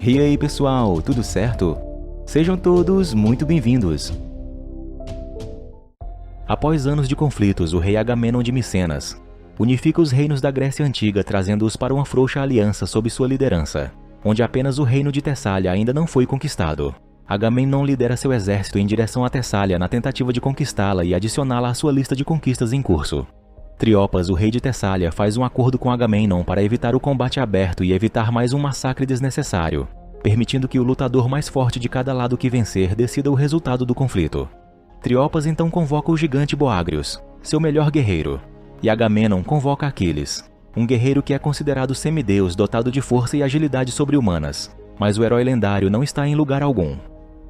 E aí pessoal, tudo certo? Sejam todos muito bem-vindos! Após anos de conflitos, o rei Agamenon de Micenas unifica os reinos da Grécia Antiga, trazendo-os para uma frouxa aliança sob sua liderança, onde apenas o reino de Tessália ainda não foi conquistado. Agamenon lidera seu exército em direção a Tessália na tentativa de conquistá-la e adicioná-la à sua lista de conquistas em curso. Triopas, o rei de Tessália, faz um acordo com Agamenon para evitar o combate aberto e evitar mais um massacre desnecessário, permitindo que o lutador mais forte de cada lado que vencer decida o resultado do conflito. Triopas então convoca o gigante Boagrios, seu melhor guerreiro, e Agamenon convoca Aquiles, um guerreiro que é considerado semideus dotado de força e agilidade sobre-humanas, mas o herói lendário não está em lugar algum.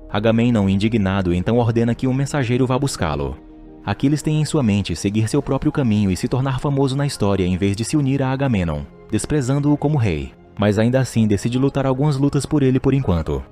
Agamenon, indignado, então ordena que um mensageiro vá buscá-lo. Aquiles tem em sua mente seguir seu próprio caminho e se tornar famoso na história em vez de se unir a Agamenon, desprezando-o como rei, mas ainda assim decide lutar algumas lutas por ele por enquanto.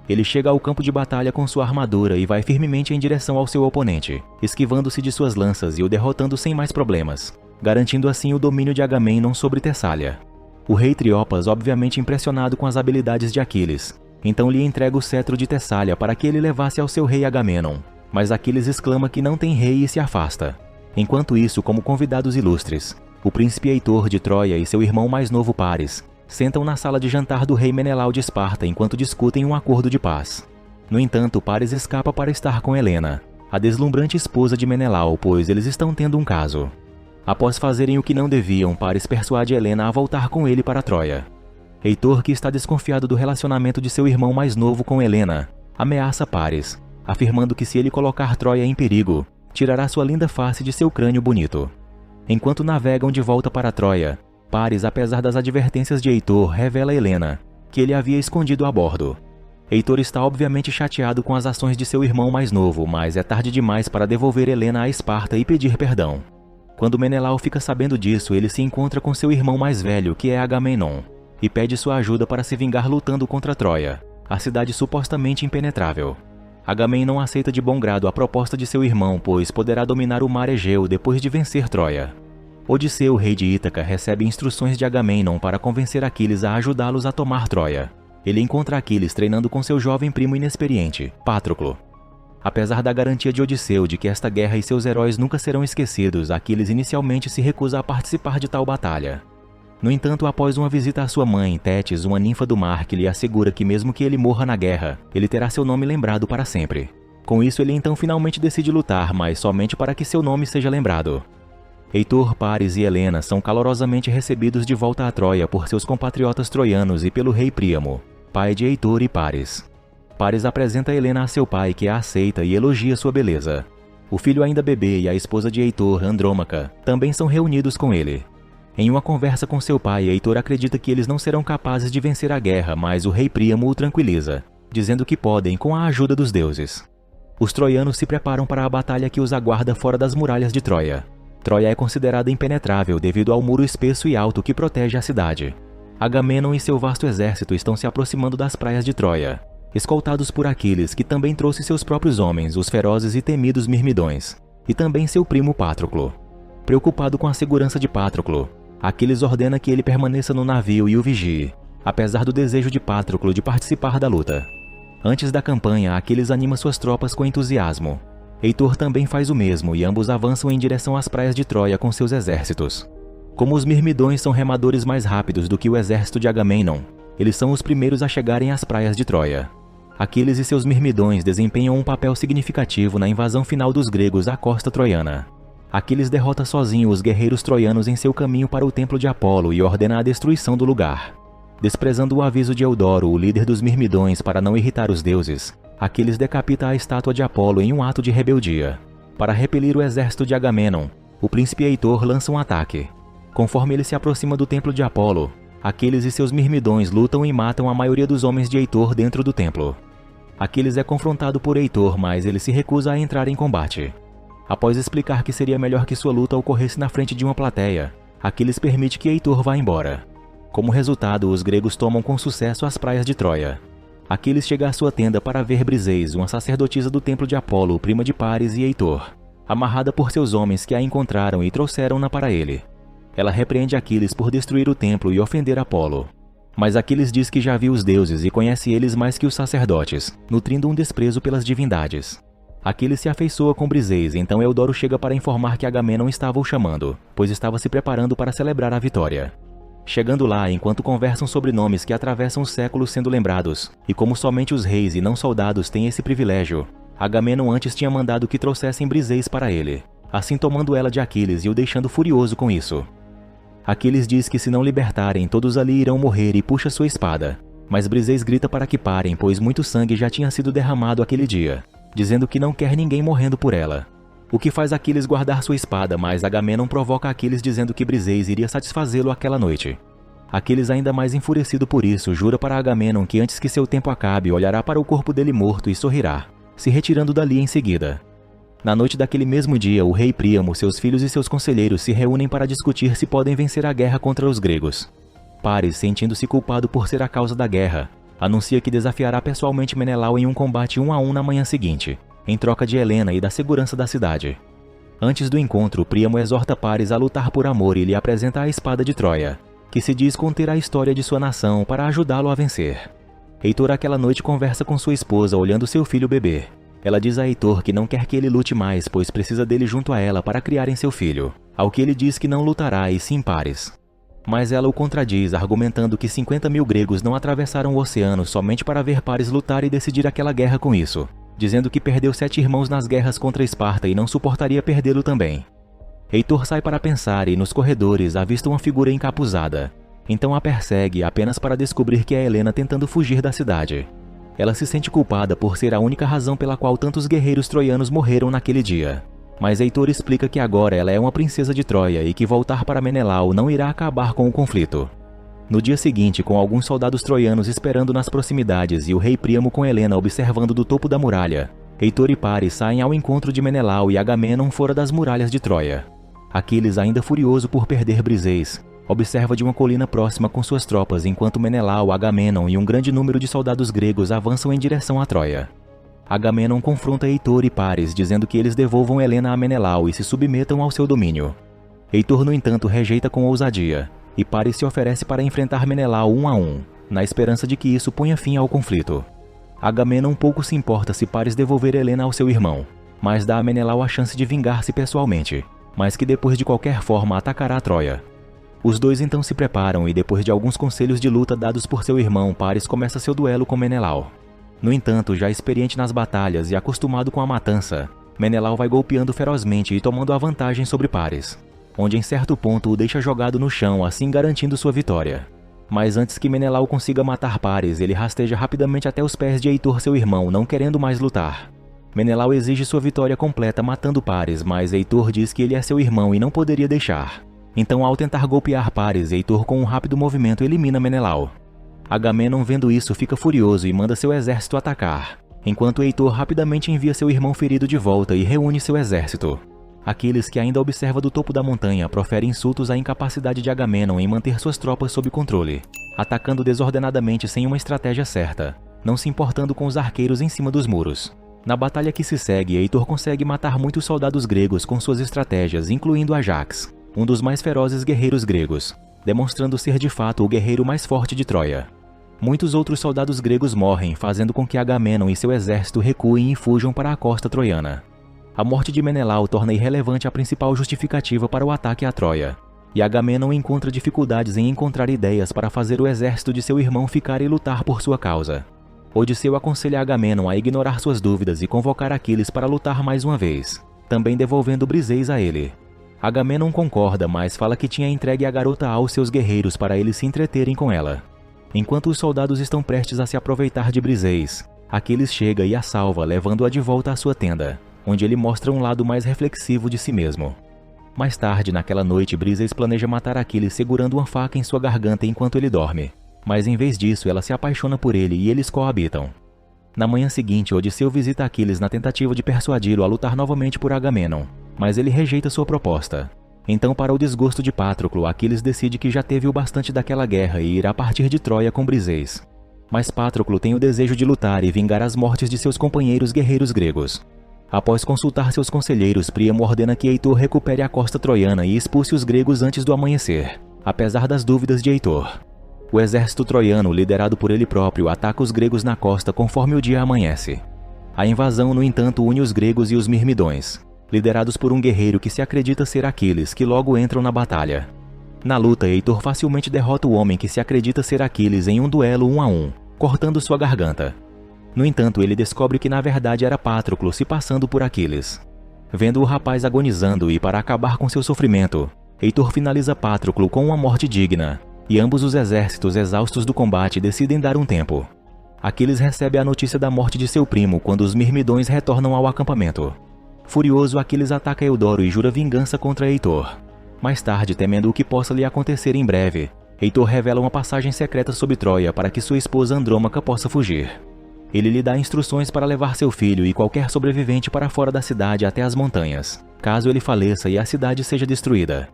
Ele chega ao campo de batalha com sua armadura e vai firmemente em direção ao seu oponente, esquivando-se de suas lanças e o derrotando sem mais problemas, garantindo assim o domínio de Agamenon sobre Tessália. O rei Triopas, obviamente impressionado com as habilidades de Aquiles, então lhe entrega o cetro de Tessália para que ele levasse ao seu rei Agamenon, mas Aquiles exclama que não tem rei e se afasta. Enquanto isso, como convidados ilustres, o príncipe Heitor de Troia e seu irmão mais novo Paris sentam na sala de jantar do rei Menelau de Esparta enquanto discutem um acordo de paz. No entanto, Paris escapa para estar com Helena, a deslumbrante esposa de Menelau, pois eles estão tendo um caso. Após fazerem o que não deviam, Paris persuade Helena a voltar com ele para Troia. Heitor, que está desconfiado do relacionamento de seu irmão mais novo com Helena, ameaça Paris, afirmando que se ele colocar Troia em perigo, tirará sua linda face de seu crânio bonito. Enquanto navegam de volta para Troia, Paris, apesar das advertências de Heitor, revela a Helena que ele havia escondido a bordo. Heitor está obviamente chateado com as ações de seu irmão mais novo, mas é tarde demais para devolver Helena a Esparta e pedir perdão. Quando Menelau fica sabendo disso, ele se encontra com seu irmão mais velho, que é Agamenon, e pede sua ajuda para se vingar lutando contra Troia, a cidade supostamente impenetrável. Agamenon aceita de bom grado a proposta de seu irmão, pois poderá dominar o mar Egeu depois de vencer Troia. Odisseu, rei de Ítaca, recebe instruções de Agamenon para convencer Aquiles a ajudá-los a tomar Troia. Ele encontra Aquiles treinando com seu jovem primo inexperiente, Patroclo. Apesar da garantia de Odisseu de que esta guerra e seus heróis nunca serão esquecidos, Aquiles inicialmente se recusa a participar de tal batalha. No entanto, após uma visita à sua mãe, Tétis, uma ninfa do mar, que lhe assegura que mesmo que ele morra na guerra, ele terá seu nome lembrado para sempre. Com isso, ele então finalmente decide lutar, mas somente para que seu nome seja lembrado. Heitor, Paris e Helena são calorosamente recebidos de volta a Troia por seus compatriotas troianos e pelo rei Príamo, pai de Heitor e Paris. Paris apresenta Helena a seu pai, que a aceita e elogia sua beleza. O filho ainda bebê e a esposa de Heitor, Andrômaca, também são reunidos com ele. Em uma conversa com seu pai, Heitor acredita que eles não serão capazes de vencer a guerra, mas o rei Príamo o tranquiliza, dizendo que podem com a ajuda dos deuses. Os troianos se preparam para a batalha que os aguarda fora das muralhas de Troia. Troia é considerada impenetrável devido ao muro espesso e alto que protege a cidade. Agamenon e seu vasto exército estão se aproximando das praias de Troia, escoltados por Aquiles, que também trouxe seus próprios homens, os ferozes e temidos Mirmidões, e também seu primo Patroclo. Preocupado com a segurança de Patroclo, Aquiles ordena que ele permaneça no navio e o vigie, apesar do desejo de Patroclo de participar da luta. Antes da campanha, Aquiles anima suas tropas com entusiasmo. Heitor também faz o mesmo e ambos avançam em direção às praias de Troia com seus exércitos. Como os Mirmidões são remadores mais rápidos do que o exército de Agamenon, eles são os primeiros a chegarem às praias de Troia. Aquiles e seus Mirmidões desempenham um papel significativo na invasão final dos gregos à costa troiana. Aquiles derrota sozinho os guerreiros troianos em seu caminho para o templo de Apolo e ordena a destruição do lugar. Desprezando o aviso de Eudoro, o líder dos Mirmidões, para não irritar os deuses, Aquiles decapita a estátua de Apolo em um ato de rebeldia. Para repelir o exército de Agamenon, o príncipe Heitor lança um ataque. Conforme ele se aproxima do templo de Apolo, Aquiles e seus Mirmidões lutam e matam a maioria dos homens de Heitor dentro do templo. Aquiles é confrontado por Heitor, mas ele se recusa a entrar em combate. Após explicar que seria melhor que sua luta ocorresse na frente de uma plateia, Aquiles permite que Heitor vá embora. Como resultado, os gregos tomam com sucesso as praias de Troia. Aquiles chega à sua tenda para ver Briseis, uma sacerdotisa do templo de Apolo, prima de Paris e Heitor, amarrada por seus homens que a encontraram e trouxeram-na para ele. Ela repreende Aquiles por destruir o templo e ofender Apolo. Mas Aquiles diz que já viu os deuses e conhece eles mais que os sacerdotes, nutrindo um desprezo pelas divindades. Aquiles se afeiçoa com Briseis, então Eudoro chega para informar que Agamenon estava o chamando, pois estava se preparando para celebrar a vitória. Chegando lá, enquanto conversam sobre nomes que atravessam os séculos sendo lembrados, e como somente os reis e não soldados têm esse privilégio, Agamenon antes tinha mandado que trouxessem Briseis para ele, assim tomando ela de Aquiles e o deixando furioso com isso. Aquiles diz que se não libertarem, todos ali irão morrer e puxa sua espada, mas Briseis grita para que parem, pois muito sangue já tinha sido derramado aquele dia, dizendo que não quer ninguém morrendo por ela. O que faz Aquiles guardar sua espada, mas Agamenon provoca Aquiles dizendo que Briseis iria satisfazê-lo aquela noite. Aquiles, ainda mais enfurecido por isso, jura para Agamenon que antes que seu tempo acabe, olhará para o corpo dele morto e sorrirá, se retirando dali em seguida. Na noite daquele mesmo dia, o rei Príamo, seus filhos e seus conselheiros se reúnem para discutir se podem vencer a guerra contra os gregos. Paris, sentindo-se culpado por ser a causa da guerra, anuncia que desafiará pessoalmente Menelau em um combate 1 a 1 na manhã seguinte, em troca de Helena e da segurança da cidade. Antes do encontro, Príamo exorta Paris a lutar por amor e lhe apresenta a espada de Troia, que se diz conter a história de sua nação para ajudá-lo a vencer. Heitor aquela noite conversa com sua esposa olhando seu filho beber. Ela diz a Heitor que não quer que ele lute mais, pois precisa dele junto a ela para criarem seu filho, ao que ele diz que não lutará e sim Paris. Mas ela o contradiz, argumentando que 50.000 gregos não atravessaram o oceano somente para ver Paris lutar e decidir aquela guerra com isso, dizendo que perdeu 7 irmãos nas guerras contra Esparta e não suportaria perdê-lo também. Heitor sai para pensar e nos corredores avista uma figura encapuzada. Então a persegue apenas para descobrir que é Helena tentando fugir da cidade. Ela se sente culpada por ser a única razão pela qual tantos guerreiros troianos morreram naquele dia. Mas Heitor explica que agora ela é uma princesa de Troia e que voltar para Menelau não irá acabar com o conflito. No dia seguinte, com alguns soldados troianos esperando nas proximidades e o rei Príamo com Helena observando do topo da muralha, Heitor e Paris saem ao encontro de Menelau e Agamenon fora das muralhas de Troia. Aquiles, ainda furioso por perder Briseis, observa de uma colina próxima com suas tropas enquanto Menelau, Agamenon e um grande número de soldados gregos avançam em direção a Troia. Agamenon confronta Heitor e Paris, dizendo que eles devolvam Helena a Menelau e se submetam ao seu domínio. Heitor, no entanto, rejeita com ousadia, e Paris se oferece para enfrentar Menelau 1 a 1, na esperança de que isso ponha fim ao conflito. Agamenon pouco se importa se Paris devolver Helena ao seu irmão, mas dá a Menelau a chance de vingar-se pessoalmente, mas que depois de qualquer forma atacará Troia. Os dois então se preparam e depois de alguns conselhos de luta dados por seu irmão, Paris começa seu duelo com Menelau. No entanto, já experiente nas batalhas e acostumado com a matança, Menelau vai golpeando ferozmente e tomando a vantagem sobre Paris, onde em certo ponto o deixa jogado no chão, assim garantindo sua vitória. Mas antes que Menelau consiga matar Paris, ele rasteja rapidamente até os pés de Heitor, seu irmão, não querendo mais lutar. Menelau exige sua vitória completa matando Paris, mas Heitor diz que ele é seu irmão e não poderia deixar. Então, ao tentar golpear Paris, Heitor com um rápido movimento elimina Menelau. Agamenon, vendo isso, fica furioso e manda seu exército atacar, enquanto Heitor rapidamente envia seu irmão ferido de volta e reúne seu exército. Aquiles, que ainda observa do topo da montanha, profere insultos à incapacidade de Agamenon em manter suas tropas sob controle, atacando desordenadamente sem uma estratégia certa, não se importando com os arqueiros em cima dos muros. Na batalha que se segue, Heitor consegue matar muitos soldados gregos com suas estratégias, incluindo Ajax, um dos mais ferozes guerreiros gregos, demonstrando ser de fato o guerreiro mais forte de Troia. Muitos outros soldados gregos morrem, fazendo com que Agamenon e seu exército recuem e fujam para a costa troiana. A morte de Menelau torna irrelevante a principal justificativa para o ataque a Troia, e Agamenon encontra dificuldades em encontrar ideias para fazer o exército de seu irmão ficar e lutar por sua causa. Odisseu aconselha Agamenon a ignorar suas dúvidas e convocar Aquiles para lutar mais uma vez, também devolvendo Briseis a ele. Agamenon concorda, mas fala que tinha entregue a garota aos seus guerreiros para eles se entreterem com ela. Enquanto os soldados estão prestes a se aproveitar de Briseis, Aquiles chega e a salva, levando-a de volta à sua tenda, onde ele mostra um lado mais reflexivo de si mesmo. Mais tarde, naquela noite, Briseis planeja matar Aquiles segurando uma faca em sua garganta enquanto ele dorme, mas em vez disso ela se apaixona por ele e eles coabitam. Na manhã seguinte, Odisseu visita Aquiles na tentativa de persuadi-lo a lutar novamente por Agamenon, mas ele rejeita sua proposta. Então, para o desgosto de Patroclo, Aquiles decide que já teve o bastante daquela guerra e irá partir de Troia com Briseis. Mas Patroclo tem o desejo de lutar e vingar as mortes de seus companheiros guerreiros gregos. Após consultar seus conselheiros, Príamo ordena que Heitor recupere a costa troiana e expulse os gregos antes do amanhecer, apesar das dúvidas de Heitor. O exército troiano, liderado por ele próprio, ataca os gregos na costa conforme o dia amanhece. A invasão, no entanto, une os gregos e os mirmidões, liderados por um guerreiro que se acredita ser Aquiles, que logo entram na batalha. Na luta, Heitor facilmente derrota o homem que se acredita ser Aquiles em um duelo 1 a 1, cortando sua garganta. No entanto, ele descobre que na verdade era Patroclo se passando por Aquiles. Vendo o rapaz agonizando e para acabar com seu sofrimento, Heitor finaliza Patroclo com uma morte digna, e ambos os exércitos exaustos do combate decidem dar um tempo. Aquiles recebe a notícia da morte de seu primo quando os mirmidões retornam ao acampamento. Furioso, Aquiles ataca Eudoro e jura vingança contra Heitor. Mais tarde, temendo o que possa lhe acontecer em breve, Heitor revela uma passagem secreta sobre Troia para que sua esposa Andrômaca possa fugir. Ele lhe dá instruções para levar seu filho e qualquer sobrevivente para fora da cidade até as montanhas, caso ele faleça e a cidade seja destruída.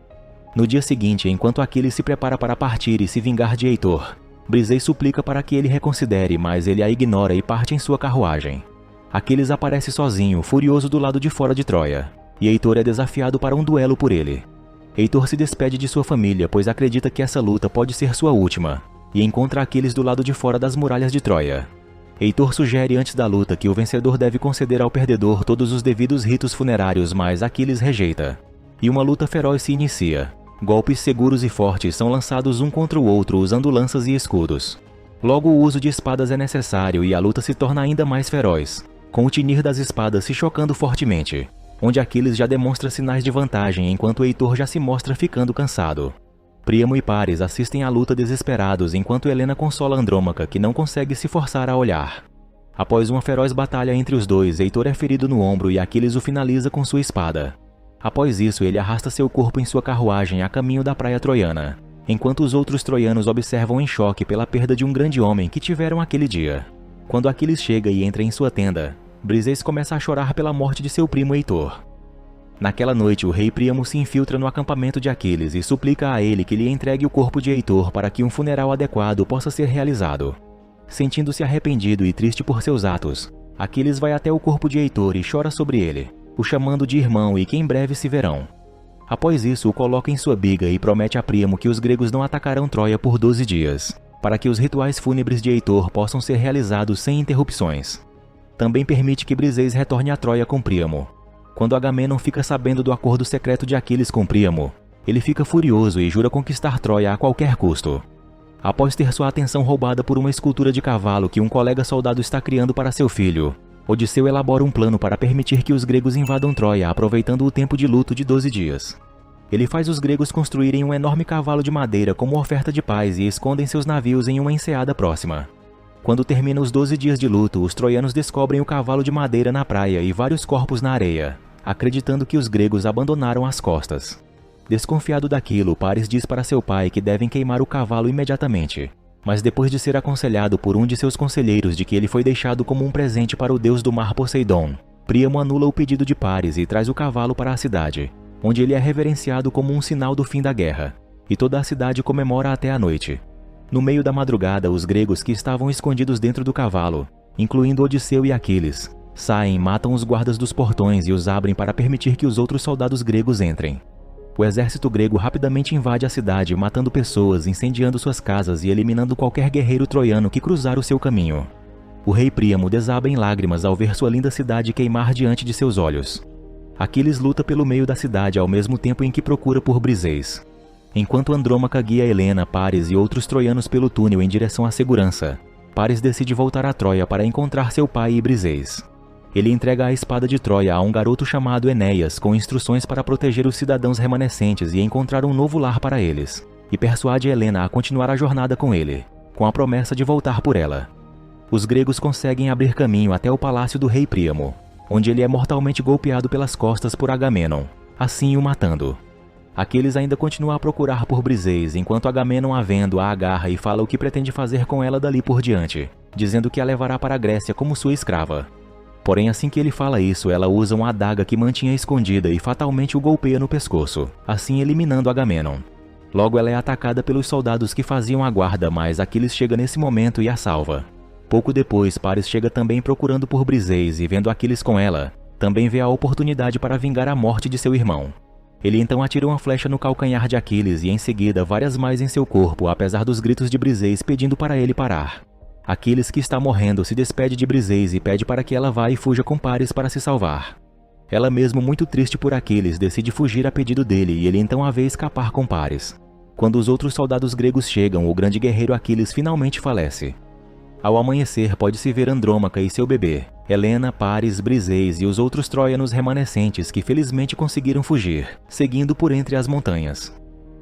No dia seguinte, enquanto Aquiles se prepara para partir e se vingar de Heitor, Briseis suplica para que ele reconsidere, mas ele a ignora e parte em sua carruagem. Aquiles aparece sozinho, furioso do lado de fora de Troia, e Heitor é desafiado para um duelo por ele. Heitor se despede de sua família, pois acredita que essa luta pode ser sua última, e encontra Aquiles do lado de fora das muralhas de Troia. Heitor sugere antes da luta que o vencedor deve conceder ao perdedor todos os devidos ritos funerários, mas Aquiles rejeita. E uma luta feroz se inicia. Golpes seguros e fortes são lançados um contra o outro usando lanças e escudos. Logo, o uso de espadas é necessário e a luta se torna ainda mais feroz, com o tinir das espadas se chocando fortemente, onde Aquiles já demonstra sinais de vantagem enquanto Heitor já se mostra ficando cansado. Príamo e Paris assistem à luta desesperados enquanto Helena consola Andrômaca, que não consegue se forçar a olhar. Após uma feroz batalha entre os dois, Heitor é ferido no ombro e Aquiles o finaliza com sua espada. Após isso, ele arrasta seu corpo em sua carruagem a caminho da praia troiana, enquanto os outros troianos observam em choque pela perda de um grande homem que tiveram aquele dia. Quando Aquiles chega e entra em sua tenda, Briseis começa a chorar pela morte de seu primo Heitor. Naquela noite, o rei Príamo se infiltra no acampamento de Aquiles e suplica a ele que lhe entregue o corpo de Heitor para que um funeral adequado possa ser realizado. Sentindo-se arrependido e triste por seus atos, Aquiles vai até o corpo de Heitor e chora sobre ele, o chamando de irmão e que em breve se verão. Após isso, o coloca em sua biga e promete a Príamo que os gregos não atacarão Troia por 12 dias, para que os rituais fúnebres de Heitor possam ser realizados sem interrupções. Também permite que Briseis retorne a Troia com Príamo. Quando Agamenon fica sabendo do acordo secreto de Aquiles com Príamo, ele fica furioso e jura conquistar Troia a qualquer custo. Após ter sua atenção roubada por uma escultura de cavalo que um colega soldado está criando para seu filho, Odisseu elabora um plano para permitir que os gregos invadam Troia, aproveitando o tempo de luto de 12 dias. Ele faz os gregos construírem um enorme cavalo de madeira como oferta de paz e escondem seus navios em uma enseada próxima. Quando termina os 12 dias de luto, os troianos descobrem o cavalo de madeira na praia e vários corpos na areia, acreditando que os gregos abandonaram as costas. Desconfiado daquilo, Paris diz para seu pai que devem queimar o cavalo imediatamente. Mas depois de ser aconselhado por um de seus conselheiros de que ele foi deixado como um presente para o deus do mar Poseidon, Príamo anula o pedido de Paris e traz o cavalo para a cidade, onde ele é reverenciado como um sinal do fim da guerra, e toda a cidade comemora até a noite. No meio da madrugada, os gregos que estavam escondidos dentro do cavalo, incluindo Odisseu e Aquiles, saem, matam os guardas dos portões e os abrem para permitir que os outros soldados gregos entrem. O exército grego rapidamente invade a cidade, matando pessoas, incendiando suas casas e eliminando qualquer guerreiro troiano que cruzar o seu caminho. O rei Príamo desaba em lágrimas ao ver sua linda cidade queimar diante de seus olhos. Aquiles luta pelo meio da cidade ao mesmo tempo em que procura por Briseis. Enquanto Andrômaca guia Helena, Paris e outros troianos pelo túnel em direção à segurança, Paris decide voltar a Troia para encontrar seu pai e Briseis. Ele entrega a espada de Troia a um garoto chamado Enéas com instruções para proteger os cidadãos remanescentes e encontrar um novo lar para eles, e persuade Helena a continuar a jornada com ele, com a promessa de voltar por ela. Os gregos conseguem abrir caminho até o palácio do rei Príamo, onde ele é mortalmente golpeado pelas costas por Agamenon, assim o matando. Aquiles ainda continua a procurar por Briseis, enquanto Agamenon a vendo a agarra e fala o que pretende fazer com ela dali por diante, dizendo que a levará para a Grécia como sua escrava. Porém, assim que ele fala isso, ela usa uma adaga que mantinha escondida e fatalmente o golpeia no pescoço, assim eliminando Agamenon. Logo ela é atacada pelos soldados que faziam a guarda, mas Aquiles chega nesse momento e a salva. Pouco depois, Paris chega também procurando por Briseis e vendo Aquiles com ela, também vê a oportunidade para vingar a morte de seu irmão. Ele então atira uma flecha no calcanhar de Aquiles e em seguida várias mais em seu corpo, apesar dos gritos de Briseis pedindo para ele parar. Aquiles, que está morrendo, se despede de Briseis e pede para que ela vá e fuja com Paris para se salvar. Ela mesmo, muito triste por Aquiles, decide fugir a pedido dele e ele então a vê escapar com Paris. Quando os outros soldados gregos chegam, o grande guerreiro Aquiles finalmente falece. Ao amanhecer, pode-se ver Andrômaca e seu bebê, Helena, Paris, Briseis e os outros troianos remanescentes que felizmente conseguiram fugir, seguindo por entre as montanhas.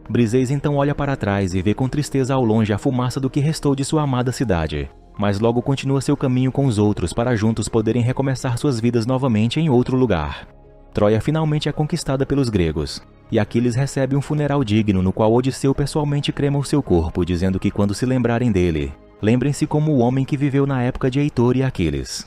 Briseis então olha para trás e vê com tristeza ao longe a fumaça do que restou de sua amada cidade, mas logo continua seu caminho com os outros para juntos poderem recomeçar suas vidas novamente em outro lugar. Troia finalmente é conquistada pelos gregos, e Aquiles recebe um funeral digno no qual Odisseu pessoalmente crema o seu corpo, dizendo que quando se lembrarem dele, lembrem-se como o homem que viveu na época de Heitor e Aquiles.